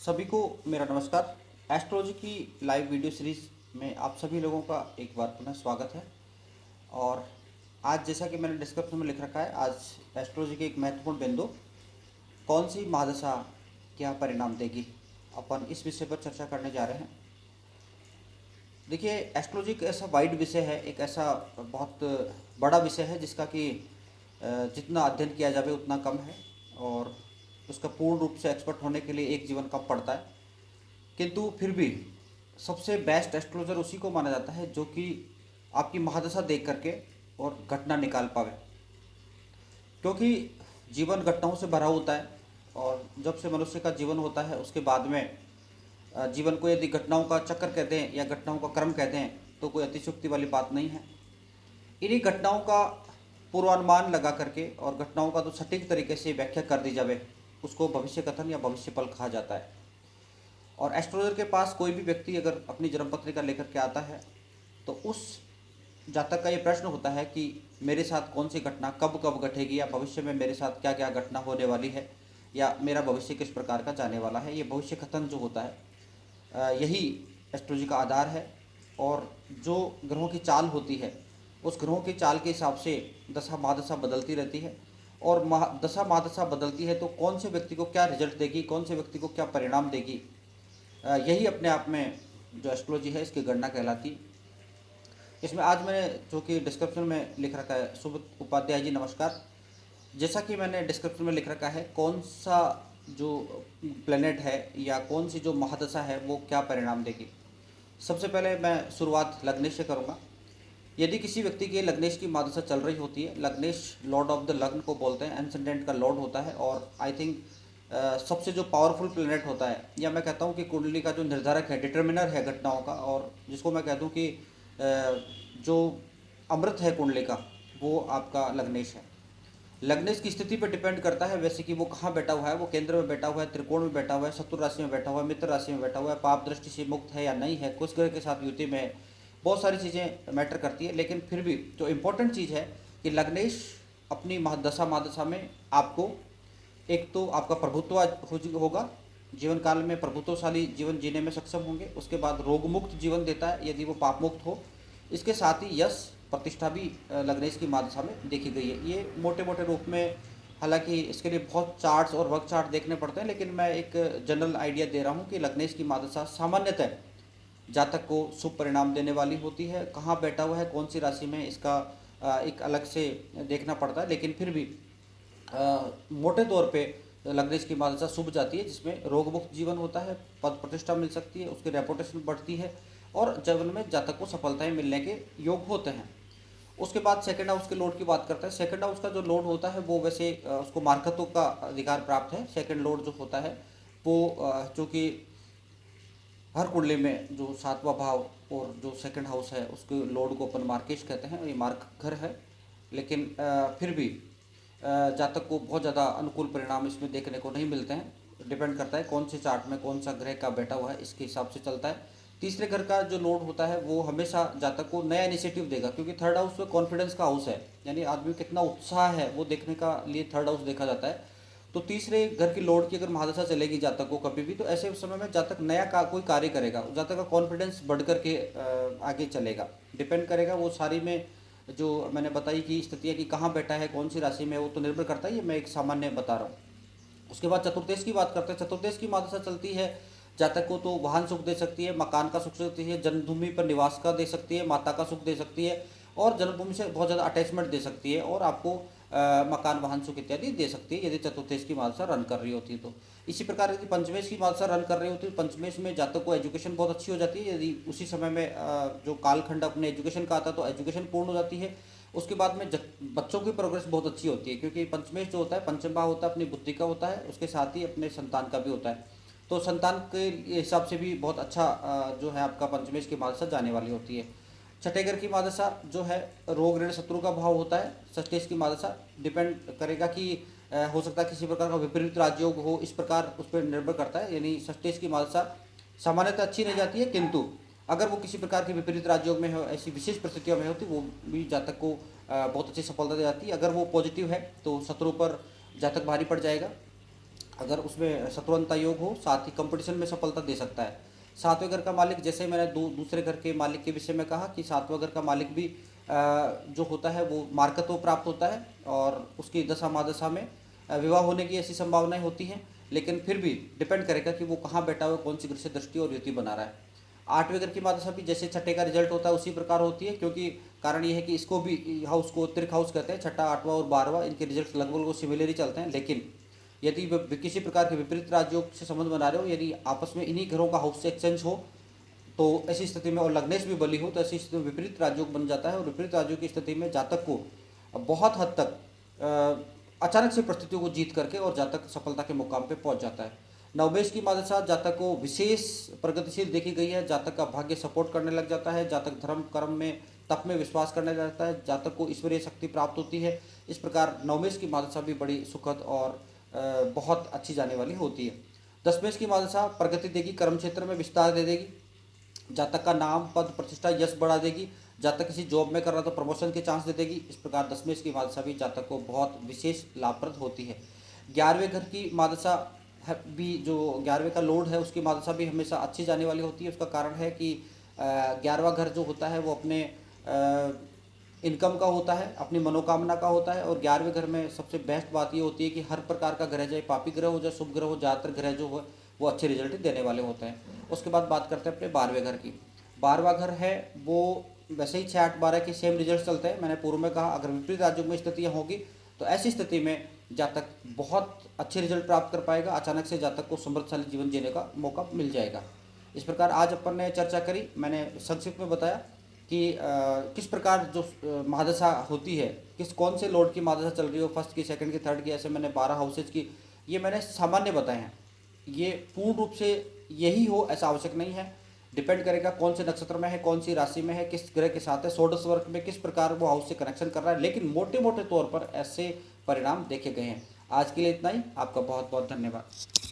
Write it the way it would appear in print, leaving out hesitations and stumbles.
सभी को मेरा नमस्कार। एस्ट्रोलॉजी की लाइव वीडियो सीरीज में आप सभी लोगों का एक बार पुनः स्वागत है। और आज जैसा कि मैंने डिस्क्रिप्शन में लिख रखा है, आज एस्ट्रोलॉजी के एक महत्वपूर्ण बिंदु कौन सी महादशा क्या परिणाम देगी, अपन इस विषय पर चर्चा करने जा रहे हैं। देखिए, एस्ट्रोलॉजी एक ऐसा वाइड विषय है, एक ऐसा बहुत बड़ा विषय है जिसका कि जितना अध्ययन किया जाए उतना कम है, और उसका पूर्ण रूप से एक्सपर्ट होने के लिए एक जीवन कम पड़ता है। किंतु फिर भी सबसे बेस्ट एस्ट्रोलॉजर उसी को माना जाता है जो कि आपकी महादशा देख करके और घटना निकाल पावे, क्योंकि जीवन घटनाओं से भरा होता है। और जब से मनुष्य का जीवन होता है उसके बाद में जीवन को यदि घटनाओं का चक्कर कहते हैं या घटनाओं का क्रम कहते हैं तो कोई अतिशयोक्ति वाली बात नहीं है। इन्हीं घटनाओं का पूर्वानुमान लगा करके और घटनाओं का तो सटीक तरीके से व्याख्या कर दी जाए उसको भविष्य कथन या भविष्य पल कहा जाता है। और एस्ट्रोलॉजर के पास कोई भी व्यक्ति अगर अपनी जन्म पत्रिका लेकर के आता है तो उस जातक का ये प्रश्न होता है कि मेरे साथ कौन सी घटना कब कब घटेगी, या भविष्य में मेरे साथ क्या क्या घटना होने वाली है, या मेरा भविष्य किस प्रकार का जाने वाला है। ये भविष्य कथन जो होता है यही एस्ट्रोलॉजी का आधार है। और जो ग्रहों की चाल होती है उस ग्रहों की चाल के हिसाब से दशा महादशा बदलती रहती है। और दशा महादशा बदलती है तो कौन से व्यक्ति को क्या रिजल्ट देगी, कौन से व्यक्ति को क्या परिणाम देगी, यही अपने आप में जो एस्ट्रोलॉजी है इसकी गणना कहलाती है। इसमें आज मैंने जो कि डिस्क्रिप्शन में लिख रखा है, शुभ उपाध्याय जी नमस्कार। जैसा कि मैंने डिस्क्रिप्शन में लिख रखा है कौन सा जो प्लेनेट है या कौन सी जो महादशा है वो क्या परिणाम देगी। सबसे पहले मैं शुरुआत लग्नेश से करूँगा। यदि किसी व्यक्ति की लग्नेश की महादशा चल रही होती है, लग्नेश लॉर्ड ऑफ द लग्न को बोलते हैं, एनसेंडेंट का लॉर्ड होता है, और आई थिंक सबसे जो पावरफुल प्लेनेट होता है, या मैं कहता हूँ कि कुंडली का जो निर्धारक है, डिटर्मिनर है घटनाओं का, और जिसको मैं कहता हूँ कि जो अमृत है कुंडली का, वो आपका लग्नेश है। लग्नेश की स्थिति पर डिपेंड करता है वैसे कि वो कहाँ बैठा हुआ है, वो केंद्र में बैठा हुआ है, त्रिकोण में बैठा हुआ है, शत्रु राशि में बैठा हुआ है, मित्र राशि में बैठा हुआ है, पाप दृष्टि से मुक्त है या नहीं है, कुछ ग्रह के साथ युति में है। बहुत सारी चीज़ें मैटर करती है, लेकिन फिर भी जो इम्पोर्टेंट चीज़ है कि लग्नेश अपनी दशा महादशा में आपको एक तो आपका प्रभुत्व होगा, जीवन काल में प्रभुत्वशाली जीवन जीने में सक्षम होंगे। उसके बाद रोग मुक्त जीवन देता है यदि वो पाप मुक्त हो। इसके साथ ही यश प्रतिष्ठा भी लग्नेश की महादशा में देखी गई है। ये मोटे मोटे रूप में, हालांकि इसके लिए बहुत चार्ट्स और वर्क चार्ट देखने पड़ते हैं, लेकिन मैं एक जनरल आइडिया दे रहा हूँ कि लग्नेश की महादशा सामान्यतः जातक को शुभ परिणाम देने वाली होती है। कहाँ बैठा हुआ है, कौन सी राशि में, इसका एक अलग से देखना पड़ता है, लेकिन फिर भी मोटे तौर पे लग्नेश की महादशा शुभ जाती है, जिसमें रोग मुक्त जीवन होता है, पद प्रतिष्ठा मिल सकती है, उसकी रेपुटेशन बढ़ती है, और जीवन में जातक को सफलताएं मिलने के योग होते हैं। उसके बाद सेकंड हाउस के लॉर्ड की बात करते हैं। सेकंड हाउस का जो लॉर्ड होता है वो वैसे उसको मार्कत्व का अधिकार प्राप्त है। सेकंड लॉर्ड जो होता है वो चूँकि हर कुंडली में जो सातवां भाव और जो सेकंड हाउस है उसके लॉर्ड को अपन मार्केश कहते हैं, ये मार्क घर है, लेकिन फिर भी जातक को बहुत ज़्यादा अनुकूल परिणाम इसमें देखने को नहीं मिलते हैं। डिपेंड करता है कौन से चार्ट में कौन सा ग्रह का बैठा हुआ है, इसके हिसाब से चलता है। तीसरे घर का जो लॉर्ड होता है वो हमेशा जातक को नया इनिशिएटिव देगा, क्योंकि थर्ड हाउस में कॉन्फिडेंस का हाउस है, यानी आदमी कितना उत्साह है वो देखने का लिए थर्ड हाउस देखा जाता है। तो तीसरे घर की लॉर्ड की अगर महादशा चलेगी जातक को कभी भी, तो ऐसे समय में जातक नया कोई कार्य करेगा, जातक का कॉन्फिडेंस बढ़ करके आगे चलेगा। डिपेंड करेगा वो सारी में जो मैंने बताई कि स्थितियाँ कि कहाँ बैठा है, कौन सी राशि में, वो तो निर्भर करता है, ये मैं एक सामान्य बता रहा हूँ। उसके बाद चतुर्देश की बात करते हैं। चतुर्देश की महादशा चलती है जातक को तो वाहन सुख दे सकती है, मकान का सुख दे सकती है, जन्मभूमि पर निवास का दे सकती है, माता का सुख दे सकती है, और जन्मभूमि से बहुत ज़्यादा अटैचमेंट दे सकती है, और आपको मकान वाहन सुख इत्यादि दे सकती है यदि चतुर्देश की महादशा रन कर रही होती है तो। इसी प्रकार यदि पंचमेश की महादशा रन कर रही होती है, पंचमेश में जातक को एजुकेशन बहुत अच्छी हो जाती है। यदि उसी समय में जो कालखंड अपने एजुकेशन का आता है तो एजुकेशन पूर्ण हो जाती है। उसके बाद में बच्चों की प्रोग्रेस बहुत अच्छी होती है, क्योंकि पंचमेश जो होता है, पंचम भाव होता है अपनी बुद्धि का होता है, उसके साथ ही अपने संतान का भी होता है। तो संतान के हिसाब से भी बहुत अच्छा जो है आपका पंचमेश की महादशा जाने वाली होती है। छठे घर की महादशा जो है रोग ऋण शत्रु का भाव होता है। षष्ठेश की महादशा डिपेंड करेगा कि हो सकता है किसी प्रकार का विपरीत राजयोग हो, इस प्रकार उस पर निर्भर करता है। यानी षष्ठेश की महादशा सामान्यतः अच्छी नहीं जाती है, किंतु अगर वो किसी प्रकार के विपरीत राज्यों में हो, ऐसी विशेष परिस्थितियों में होती, वो भी जातक को बहुत अच्छी सफलता दे जाती है। अगर वो पॉजिटिव है तो शत्रु पर जातक भारी पड़ जाएगा। अगर उसमें शत्रुंता योग हो, साथ ही कंपटीशन में सफलता दे सकता है। सातवें घर का मालिक, जैसे मैंने दूसरे घर के मालिक के विषय में कहा कि सातवें घर का मालिक भी जो होता है वो मार्कत्व प्राप्त होता है और उसकी दशा महादशा में विवाह होने की ऐसी संभावनाएं होती हैं, लेकिन फिर भी डिपेंड करेगा कि वो कहाँ बैठा हुआ, कौन सी ग्रह से दृष्टि और युति बना रहा है। आठवें घर की महादशा भी जैसे छठे का रिजल्ट होता है उसी प्रकार होती है, क्योंकि कारण ये है कि इसको भी हाउस को त्रिक हाउस कहते हैं, छठा, आठवां और 12वां, इनके रिजल्ट लगभग सिमिलर ही चलते हैं। लेकिन यदि किसी प्रकार के विपरीत राजयोग से संबंध बना रहे हो, यदि आपस में इन्हीं घरों का हाउस से एक्सचेंज हो, तो ऐसी स्थिति में, और लग्नेश भी बली हो, तो ऐसी स्थिति में विपरीत राजयोग बन जाता है और विपरीत राजयोग की स्थिति में जातक को बहुत हद तक अचानक से परिस्थितियों को जीत करके और जातक सफलता के मुकाम पे पहुंच जाता है। नवमेश की महादशा जातक को विशेष प्रगतिशील देखी गई है। जातक का भाग्य सपोर्ट करने लग जाता है, जातक धर्म कर्म में तप में विश्वास करने लगता है, जातक को ईश्वरीय शक्ति प्राप्त होती है। इस प्रकार नवमेश की महादशा भी बड़ी सुखद और बहुत अच्छी जाने वाली होती है। दशमेश की महादशा प्रगति देगी, कर्म क्षेत्र में विस्तार दे देगी, जातक का नाम पद प्रतिष्ठा यश बढ़ा देगी, जातक किसी जॉब में कर रहा तो प्रमोशन के चांस दे देगी। इस प्रकार दशमेश की महादशा भी जातक को बहुत विशेष लाभप्रद होती है। 11वें घर की महादशा भी, जो 11वें का लॉर्ड है, उसकी महादशा भी हमेशा अच्छी जाने वाली होती है। उसका कारण है कि 11वां घर जो होता है वो अपने इनकम का होता है, अपनी मनोकामना का होता है। और 11वें घर में सबसे बेस्ट बात ये होती है कि हर प्रकार का ग्रह, चाहे पापी ग्रह हो, चाहे शुभ ग्रह हो, ज़्यादातर ग्रह जो हो वो अच्छे रिजल्ट देने वाले होते हैं। उसके बाद बात करते हैं अपने 12वें घर की। 12वां घर है वो वैसे ही 6, 8, 12 के सेम रिजल्ट चलते हैं। मैंने पूर्व में कहा अगर विपरीत राज्यों में स्थितियाँ होगी तो ऐसी स्थिति में जातक बहुत अच्छे रिजल्ट प्राप्त कर पाएगा, अचानक से जातक को समृद्धशाली जीवन जीने का मौका मिल जाएगा। इस प्रकार आज अपन ने चर्चा करी, मैंने संक्षिप्त में बताया कि किस प्रकार जो महादशा होती है, कौन से लॉर्ड की महादशा चल रही हो, फर्स्ट की, सेकंड की, थर्ड की, ऐसे मैंने 12 हाउसेज की, ये मैंने सामान्य बताए हैं। ये पूर्ण रूप से यही हो ऐसा आवश्यक नहीं है, डिपेंड करेगा कौन से नक्षत्र में है, कौन सी राशि में है, किस ग्रह के साथ है, षोडश वर्ग में किस प्रकार वो हाउस से कनेक्शन कर रहा है, लेकिन मोटे मोटे तौर पर ऐसे परिणाम देखे गए हैं। आज के लिए इतना ही, आपका बहुत बहुत धन्यवाद।